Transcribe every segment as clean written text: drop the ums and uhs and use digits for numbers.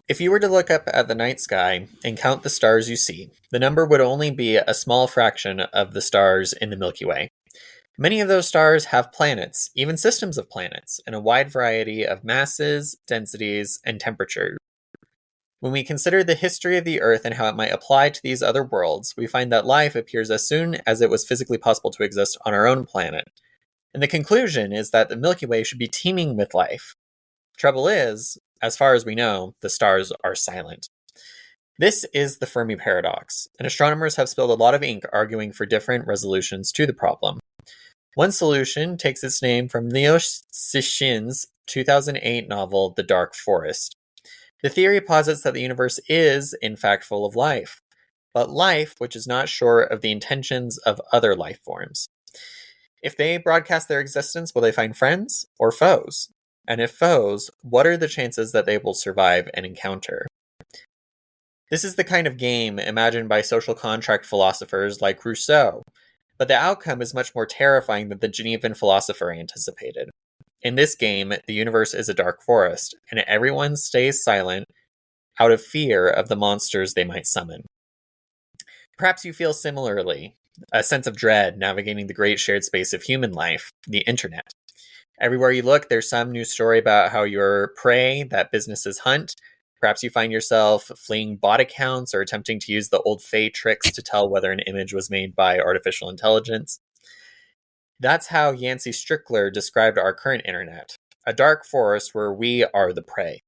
If you were to look up at the night sky and count the stars you see, the number would only be a small fraction of the stars in the Milky Way. Many of those stars have planets, even systems of planets, in a wide variety of masses, densities, and temperatures. When we consider the history of the Earth and how it might apply to these other worlds, we find that life appears as soon as it was physically possible to exist on our own planet. And the conclusion is that the Milky Way should be teeming with life. Trouble is, as far as we know, the stars are silent. This is the Fermi paradox, and astronomers have spilled a lot of ink arguing for different resolutions to the problem. One solution takes its name from Liu Cixin's 2008 novel, The Dark Forest. The theory posits that the universe is, in fact, full of life, but life which is not sure of the intentions of other life forms. If they broadcast their existence, will they find friends or foes? And if foes, what are the chances that they will survive an encounter? This is the kind of game imagined by social contract philosophers like Rousseau, but the outcome is much more terrifying than the Genevan philosopher anticipated. In this game, the universe is a dark forest, and everyone stays silent out of fear of the monsters they might summon. Perhaps you feel similarly, a sense of dread navigating the great shared space of human life, the internet. Everywhere you look, there's some new story about how you're prey that businesses hunt. Perhaps you find yourself fleeing bot accounts or attempting to use the old Fey tricks to tell whether an image was made by artificial intelligence. That's how Yancey Strickler described our current internet, a dark forest where we are the prey.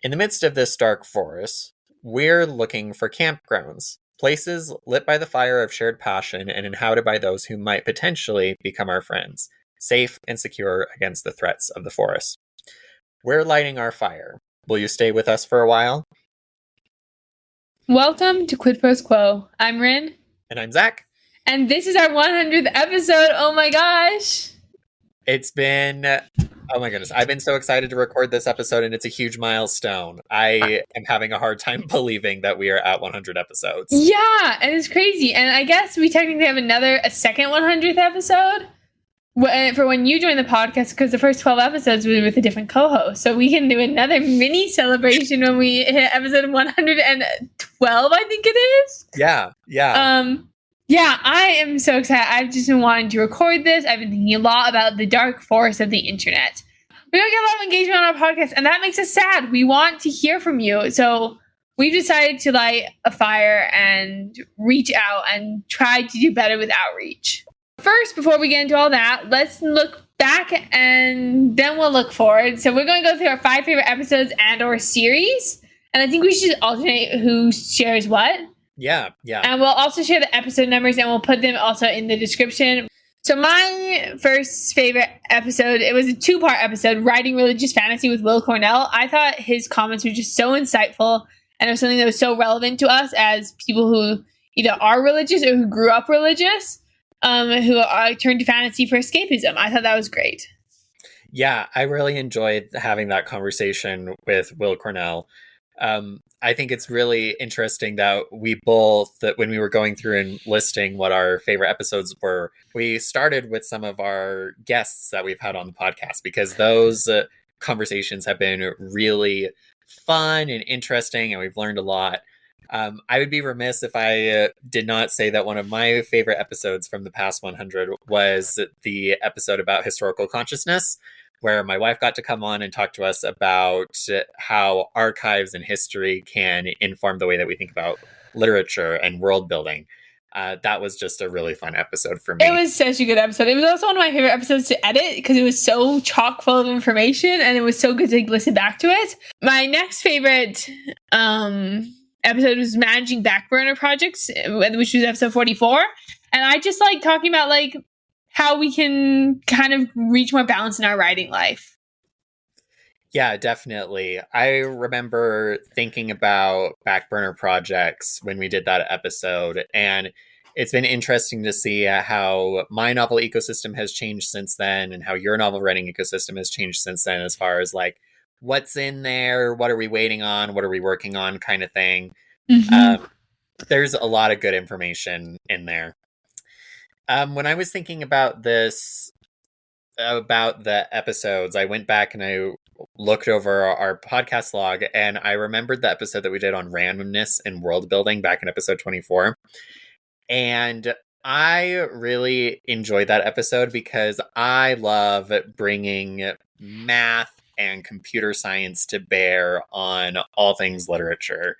In the midst of this dark forest, we're looking for campgrounds, places lit by the fire of shared passion and inhabited by those who might potentially become our friends, safe and secure against the threats of the forest. We're lighting our fire. Will you stay with us for a while? Welcome to Quid Prose Quo. I'm Rin. And I'm Zac. And this is our 100th episode. Oh my gosh. It's been, oh my goodness. I've been so excited to record this episode, and it's a huge milestone. I am having a hard time believing that we are at 100 episodes. Yeah, and it's crazy. And I guess we technically have a second 100th episode for when you join the podcast, because the first 12 episodes we were with a different co-host. So we can do another mini celebration when we hit episode 112, I think it is. Yeah. Yeah, I am so excited. I've just been wanting to record this. I've been thinking a lot about the dark forest of the internet. We don't get a lot of engagement on our podcast, and that makes us sad. We want to hear from you. So we've decided to light a fire and reach out and try to do better with outreach. First, before we get into all that, let's look back and then we'll look forward. So we're going to go through our 5 favorite episodes and or series. And I think we should alternate who shares what. Yeah. And we'll also share the episode numbers and we'll put them also in the description. So my first favorite episode, it was a 2-part episode, Writing Religious Fantasy with Will Cornell. I thought his comments were just so insightful, and it was something that was so relevant to us as people who either are religious or who grew up religious, who turned to fantasy for escapism. I thought that was great. Yeah, I really enjoyed having that conversation with Will Cornell. I think it's really interesting that when we were going through and listing what our favorite episodes were, we started with some of our guests that we've had on the podcast, because those conversations have been really fun and interesting, and we've learned a lot. I would be remiss if I did not say that one of my favorite episodes from the past 100 was the episode about historical consciousness, where my wife got to come on and talk to us about how archives and history can inform the way that we think about literature and world building. That was just a really fun episode for me. It was such a good episode. It was also one of my favorite episodes to edit because it was so chock full of information and it was so good to listen back to it. My next favorite episode was Managing Backburner Projects, which was episode 44. And I just like talking about how we can kind of reach more balance in our writing life. Yeah, definitely. I remember thinking about Backburner Projects when we did that episode, and it's been interesting to see how my novel ecosystem has changed since then, and how your novel writing ecosystem has changed since then, as far as what's in there, what are we waiting on, what are we working on, kind of thing. Mm-hmm. There's a lot of good information in there. When I was thinking about this, about the episodes, I went back and I looked over our podcast log, and I remembered the episode that we did on randomness and world building back in episode 24. And I really enjoyed that episode because I love bringing math and computer science to bear on all things literature.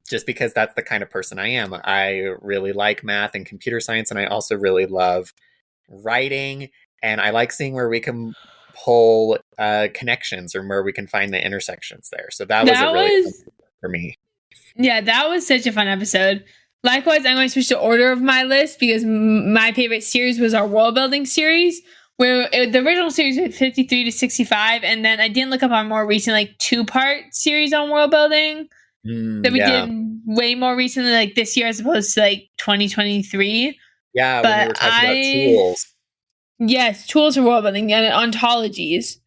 Just because that's the kind of person I am. I really like math and computer science, and I also really love writing, and I like seeing where we can pull connections or where we can find the intersections there. So that was a really fun episode for me. Yeah, that was such a fun episode. Likewise, I'm going to switch the order of my list because my favorite series was our world building series, where the original series was 53 to 65, and then I didn't look up our more recent like 2-part series on world building that we did way more recently, like this year as opposed to like 2023. Yeah, but when we were talking about tools. Yes, tools for world building and ontologies.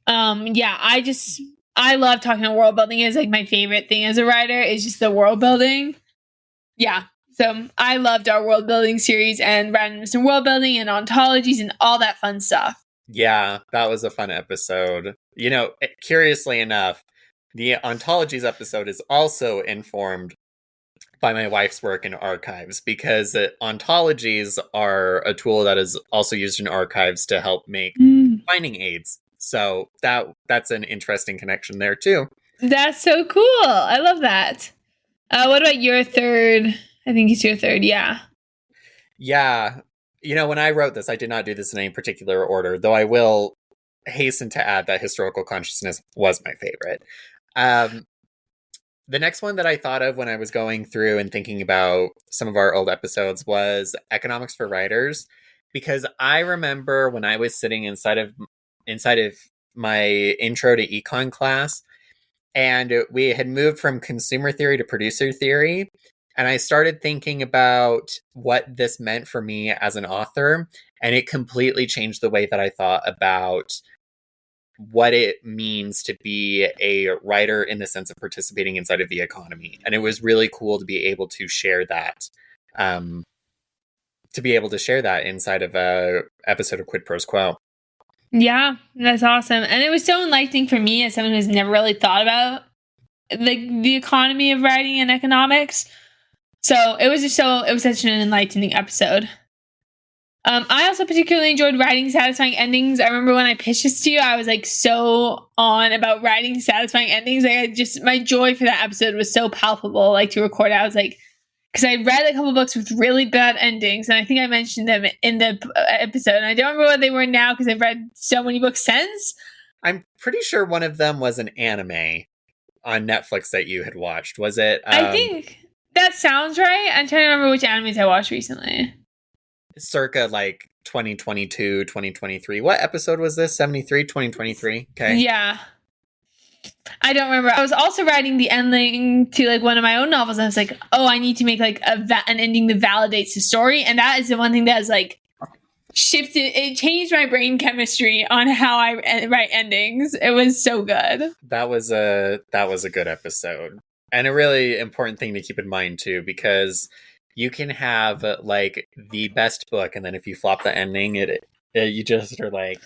I love talking about world building. Is like my favorite thing as a writer is just the world building. Yeah. So I loved our world building series and randomness and world building and ontologies and all that fun stuff. Yeah, that was a fun episode. You know, curiously enough, the ontologies episode is also informed by my wife's work in archives, because ontologies are a tool that is also used in archives to help make finding aids. So that's an interesting connection there too. That's so cool. I love that. What about your third? I think it's your third, yeah. Yeah. You know, when I wrote this, I did not do this in any particular order, though I will hasten to add that historical consciousness was my favorite. The next one that I thought of when I was going through and thinking about some of our old episodes was Economics for Writers, because I remember when I was sitting inside of my intro to econ class, and we had moved from consumer theory to producer theory, and I started thinking about what this meant for me as an author, and it completely changed the way that I thought about what it means to be a writer in the sense of participating inside of the economy. And it was really cool to be able to share that, inside of a episode of Quid Pros Quo. Yeah, that's awesome. And it was so enlightening for me as someone who's never really thought about the economy of writing and economics. So it was such an enlightening episode. I also particularly enjoyed writing satisfying endings. I remember when I pitched this to you, I was like so on about writing satisfying endings. Like my joy for that episode was so palpable. Like to record it, I was like, because I read a couple books with really bad endings, and I think I mentioned them in the episode. And I don't remember what they were now because I've read so many books since. I'm pretty sure one of them was an anime on Netflix that you had watched. Was it? I think that sounds right. I'm trying to remember which animes I watched recently. Circa like 2022, 2023. What episode was this? 73, 2023? Okay. Yeah. I don't remember. I was also writing the ending to like one of my own novels, and I was like, oh, I need to make like an ending that validates the story. And that is the one thing that has like shifted. It changed my brain chemistry on how I write endings. It was so good. That was a good episode. And a really important thing to keep in mind too, because you can have like the best book, and then if you flop the ending, you just are like,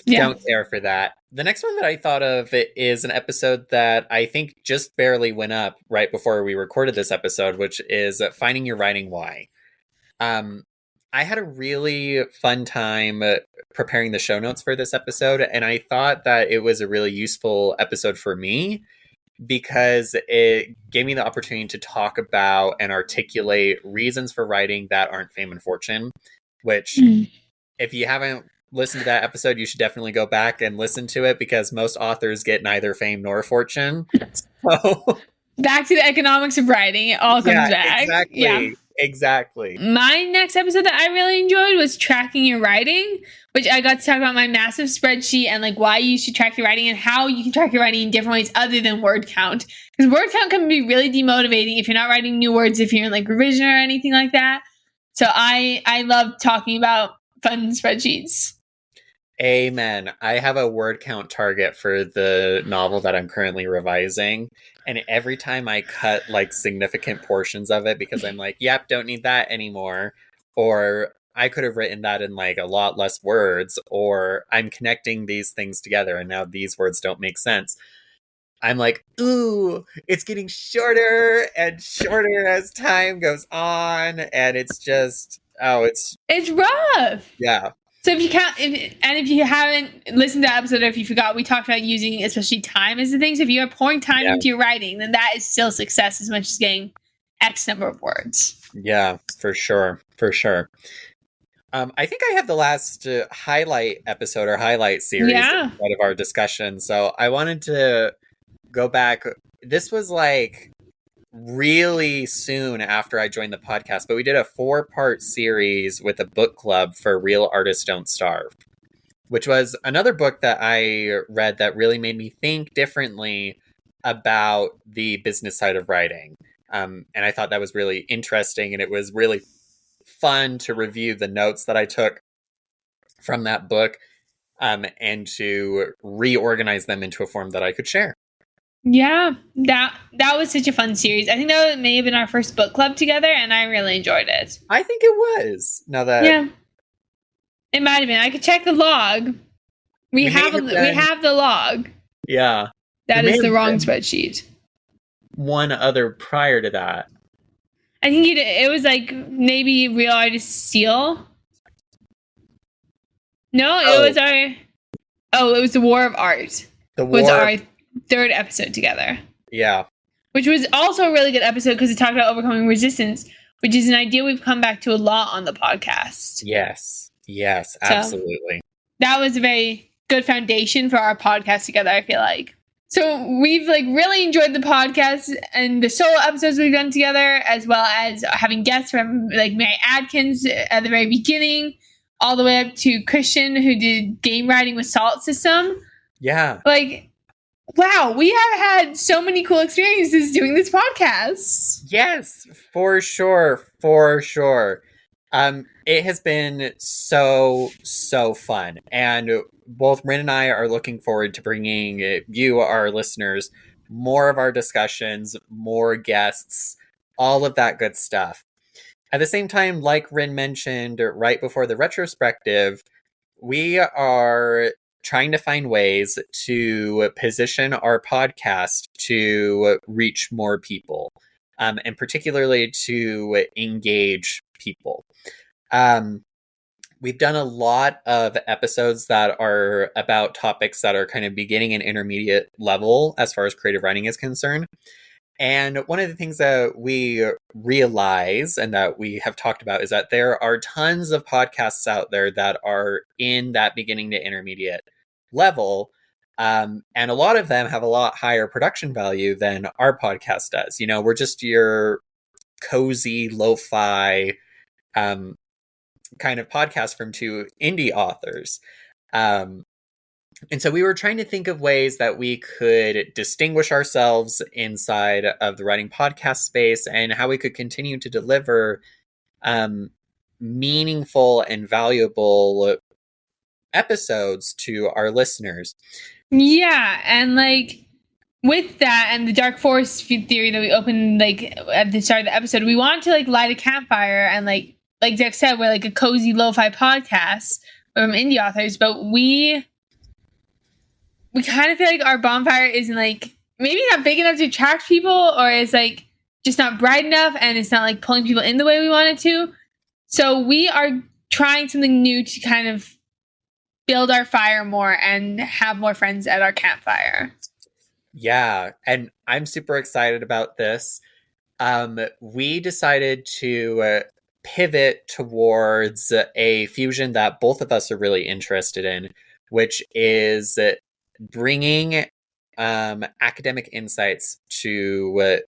don't care for that. The next one that I thought of is an episode that I think just barely went up right before we recorded this episode, which is Finding Your Writing Why. I had a really fun time preparing the show notes for this episode, and I thought that it was a really useful episode for me, because it gave me the opportunity to talk about and articulate reasons for writing that aren't fame and fortune, which if you haven't listened to that episode, you should definitely go back and listen to it, because most authors get neither fame nor fortune. So back to the economics of writing. It all comes back. Exactly. Yeah. Exactly. My next episode that I really enjoyed was Tracking Your Writing, which I got to talk about my massive spreadsheet and like why you should track your writing and how you can track your writing in different ways other than word count. Because word count can be really demotivating if you're not writing new words, if you're in like revision or anything like that. So I love talking about fun spreadsheets. Amen. I have a word count target for the novel that I'm currently revising. And every time I cut like significant portions of it because I'm like, yep, don't need that anymore, or I could have written that in like a lot less words, or I'm connecting these things together and now these words don't make sense. I'm like, ooh, it's getting shorter and shorter as time goes on. And it's just, it's rough. yeah. So if you haven't listened to the episode, or if you forgot, we talked about using especially time as the thing. So if you are pouring time into your writing, then that is still success as much as getting X number of words. Yeah, for sure. For sure. I think I have the last highlight episode or highlight series out of our discussion. So I wanted to go back. This was like really soon after I joined the podcast, but we did a 4-part series with a book club for Real Artists Don't Starve, which was another book that I read that really made me think differently about the business side of writing. And I thought that was really interesting, and it was really fun to review the notes that I took from that book and to reorganize them into a form that I could share. Yeah, that was such a fun series. I think that may have been our first book club together, and I really enjoyed it. I think it was. Now that it might have been. I could check the log. We have the log. Yeah, that is the wrong spreadsheet. One other prior to that. I think it was like maybe Real Artist Steal. No, it was our. Oh, it was the War of Art. Was our 3rd episode together. Yeah. Which was also a really good episode because it talked about overcoming resistance, which is an idea we've come back to a lot on the podcast. Yes, absolutely. So that was a very good foundation for our podcast together, I feel like. So we've like really enjoyed the podcast and the solo episodes we've done together, as well as having guests from like Mary Adkins at the very beginning, all the way up to Christian, who did game writing with Salt System. Yeah. Like, wow, we have had so many cool experiences doing this podcast. Yes, for sure. For sure. It has been so fun. And both Rin and I are looking forward to bringing you, our listeners, more of our discussions, more guests, all of that good stuff. At the same time, like Rin mentioned right before the retrospective, we are trying to find ways to position our podcast to reach more people, and particularly to engage people. We've done a lot of episodes that are about topics that are kind of beginning and intermediate level as far as creative writing is concerned. And one of the things that we realize and that we have talked about is that there are tons of podcasts out there that are in that beginning to intermediate level. And a lot of them have a lot higher production value than our podcast does. You know, we're just your cozy, lo-fi kind of podcast from 2 indie authors. And so we were trying to think of ways that we could distinguish ourselves inside of the writing podcast space and how we could continue to deliver meaningful and valuable episodes to our listeners. Yeah, and like with that and the dark forest theory that we opened like at the start of the episode, we wanted to like light a campfire and like Zac said, we're like a cozy lo-fi podcast from indie authors, but we kind of feel like our bonfire isn't like maybe not big enough to attract people, or it's like just not bright enough and it's not like pulling people in the way we want it to. So we are trying something new to kind of build our fire more and have more friends at our campfire. Yeah, and I'm super excited about this. We decided to pivot towards a fusion that both of us are really interested in, which is bringing academic insights to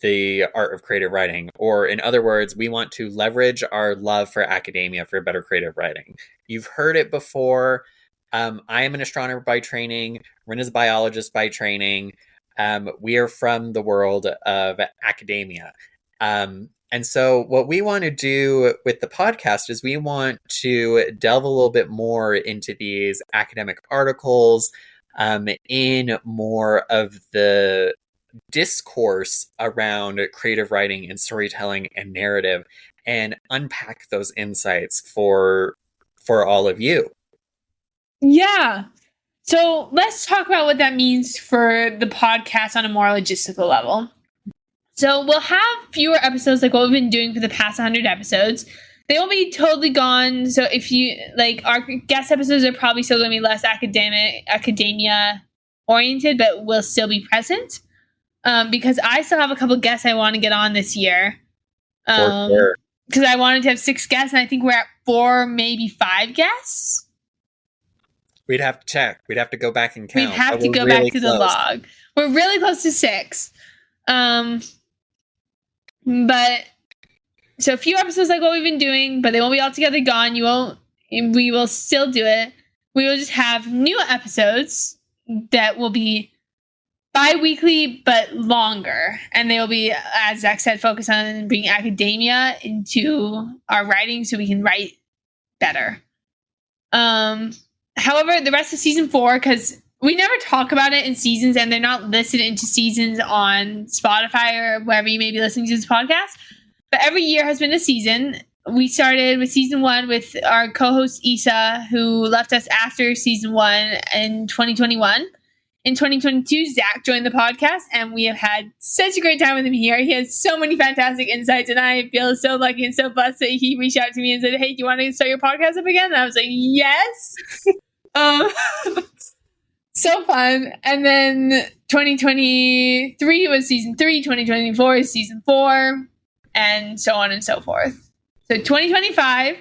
the art of creative writing. Or in other words, we want to leverage our love for academia for better creative writing. You've heard it before. I am an astronomer by training. Rin is a biologist by training. We are from the world of academia. And so what we want to do with the podcast is we want to delve a little bit more into these academic articles, in more of the discourse around creative writing and storytelling and narrative, and unpack those insights for all of you. Yeah. So let's talk about what that means for the podcast on a more logistical level. So we'll have fewer episodes like what we've been doing for the past 100 episodes. They won't be totally gone. So if you like, our guest episodes are probably still going to be less academia oriented, but will still be present. Because I still have a couple guests I want to get on this year. For sure. Because I wanted to have 6 guests, and I think we're at 4, maybe 5 guests. We'd have to check. We'd have to go back and count. We'd have to go back to the log. We're really close to 6. But so a few episodes like what we've been doing, but they won't be altogether gone. We will still do it. We will just have new episodes that will be bi-weekly but longer, and they will be, as Zach said, focused on bringing academia into our writing so we can write better. However, the rest of season 4, because we never talk about it in seasons and they're not listed into seasons on Spotify or wherever you may be listening to this podcast, but every year has been a season. We started with season 1 with our co-host Issa, who left us after season 1 in 2021. In 2022, Zach joined the podcast, and we have had such a great time with him here. He has so many fantastic insights, and I feel so lucky and so blessed that he reached out to me and said, "Hey, do you want to start your podcast up again?" And I was like, "Yes." So fun. And then 2023 was season 3, 2024 is season 4, and so on and so forth. So 2025,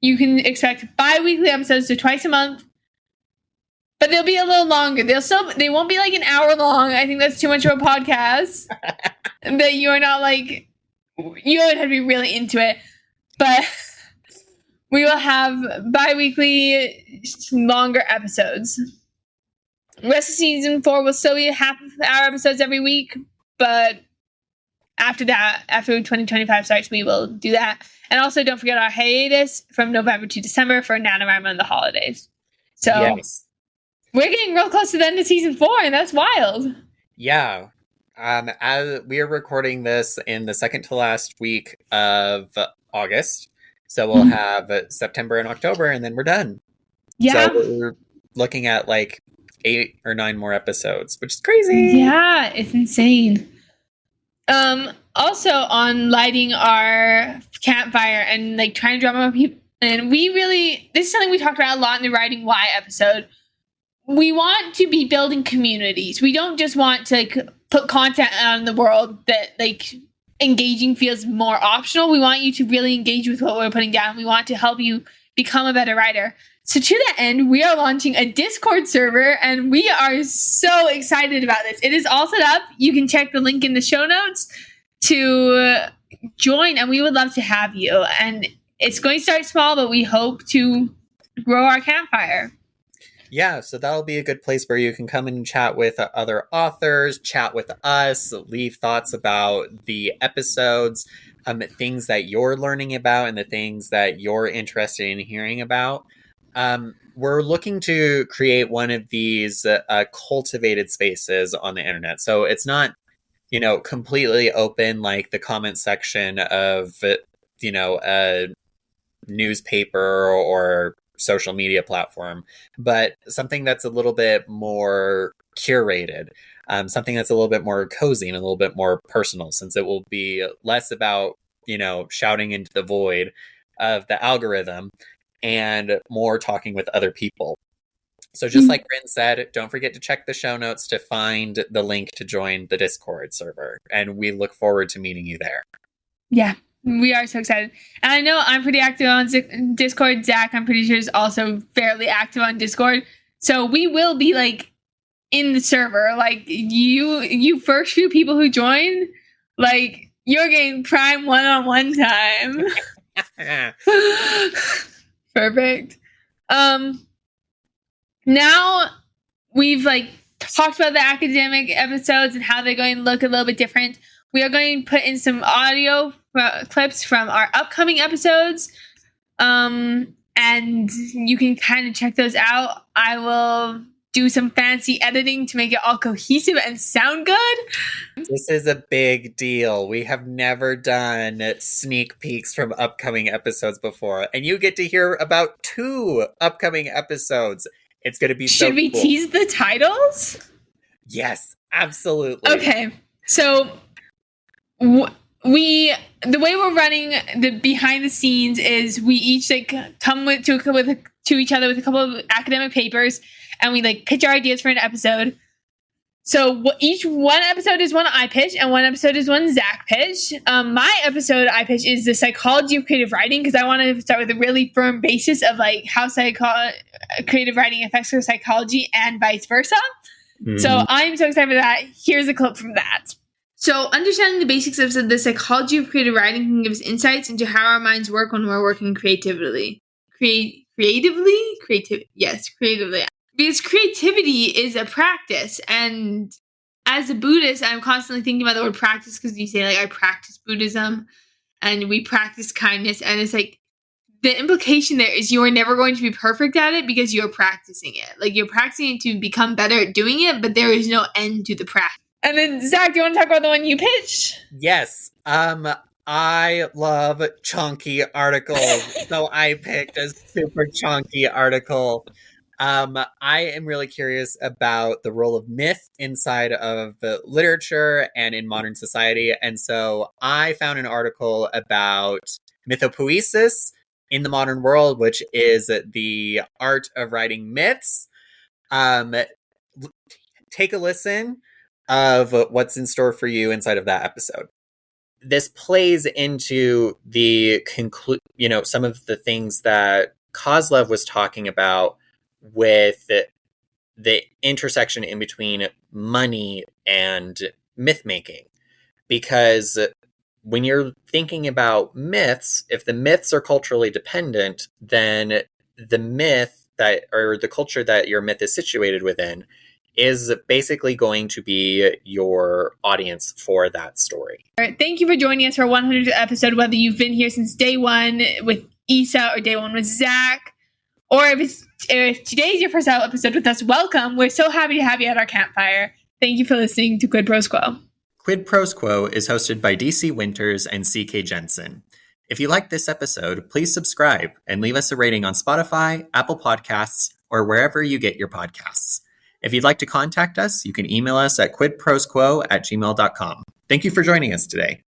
you can expect bi-weekly episodes, so twice a month. But they'll be a little longer. They won't be like an hour long. I think that's too much of a podcast. That you are not like, you would have to be really into it. But we will have bi-weekly longer episodes. The rest of season 4 will still be half-hour episodes every week. But after that, after 2025 starts, we will do that. And also don't forget our hiatus from November to December for NaNoWriMo and the holidays. So yes. We're getting real close to the end of season 4, and that's wild. Yeah. As we are recording this in the second to last week of August, so we'll have September and October, and then we're done. Yeah. So we're looking at like 8 or 9 more episodes, which is crazy. Yeah, it's insane. Also on lighting our campfire and like trying to draw more people, and this is something we talked about a lot in the Writing Why episode. We want to be building communities. We don't just want to like put content out in the world that like engaging feels more optional. We want you to really engage with what we're putting down. We want to help you become a better writer. So to that end, we are launching a Discord server, and we are so excited about this. It is all set up. You can check the link in the show notes to join, and we would love to have you. And it's going to start small, but we hope to grow our campfire. Yeah, so that'll be a good place where you can come and chat with other authors, chat with us, leave thoughts about the episodes, things that you're learning about and the things that you're interested in hearing about. We're looking to create one of these cultivated spaces on the internet. So it's not, completely open like the comment section of, a newspaper or social media platform, but something that's a little bit more curated, something that's a little bit more cozy and a little bit more personal, since it will be less about, shouting into the void of the algorithm and more talking with other people. So just like Rin said, don't forget to check the show notes to find the link to join the Discord server. And we look forward to meeting you there. Yeah, we are so excited. And I know I'm pretty active on Discord. Zach, I'm pretty sure, is also fairly active on Discord. So we will be like in the server. Like you first few people who join, like you're getting prime one-on-one time. Perfect. Now we've like talked about the academic episodes and how they're going to look a little bit different. We are going to put in some audio clips from our upcoming episodes. And you can kind of check those out. I will do some fancy editing to make it all cohesive and sound good. This is a big deal. We have never done sneak peeks from upcoming episodes before, and you get to hear about 2 upcoming episodes. It's going to be so Should we cool. tease the titles? Yes, absolutely. Okay, so the way we're running the behind the scenes is we each come to each other with a couple of academic papers, and we pitch our ideas for an episode. So one episode is one I pitch, and one episode is one Zac pitch. My episode I pitch is the psychology of creative writing, because I want to start with a really firm basis of how creative writing affects our psychology and vice versa. Mm-hmm. So I'm so excited for that. Here's a clip from that. So understanding the basics of the psychology of creative writing can give us insights into how our minds work when we're working creatively. Creatively? Yes, creatively. Because creativity is a practice. And as a Buddhist, I'm constantly thinking about the word practice, because you say, I practice Buddhism and we practice kindness. And it's the implication there is you are never going to be perfect at it because you're practicing it. You're practicing it to become better at doing it, but there is no end to the practice. And then, Zac, do you want to talk about the one you pitched? Yes. I love chunky articles, so I picked a super chunky article. I am really curious about the role of myth inside of literature and in modern society. And so I found an article about mythopoesis in the modern world, which is the art of writing myths. Take a listen of what's in store for you inside of that episode. This plays into the some of the things that Kozlov was talking about with the intersection in between money and myth making. Because when you're thinking about myths, if the myths are culturally dependent, then the myth or the culture that your myth is situated within is basically going to be your audience for that story. All right, thank you for joining us for our 100th episode, whether you've been here since day one with Isa or day one with Zac, or if today's your first episode with us, welcome. We're so happy to have you at our campfire. Thank you for listening to Quid Prose Quo. Quid Prose Quo is hosted by DC Winters and CK Jensen. If you like this episode, please subscribe and leave us a rating on Spotify, Apple Podcasts, or wherever you get your podcasts. If you'd like to contact us, you can email us at quidprosequo@gmail.com. Thank you for joining us today.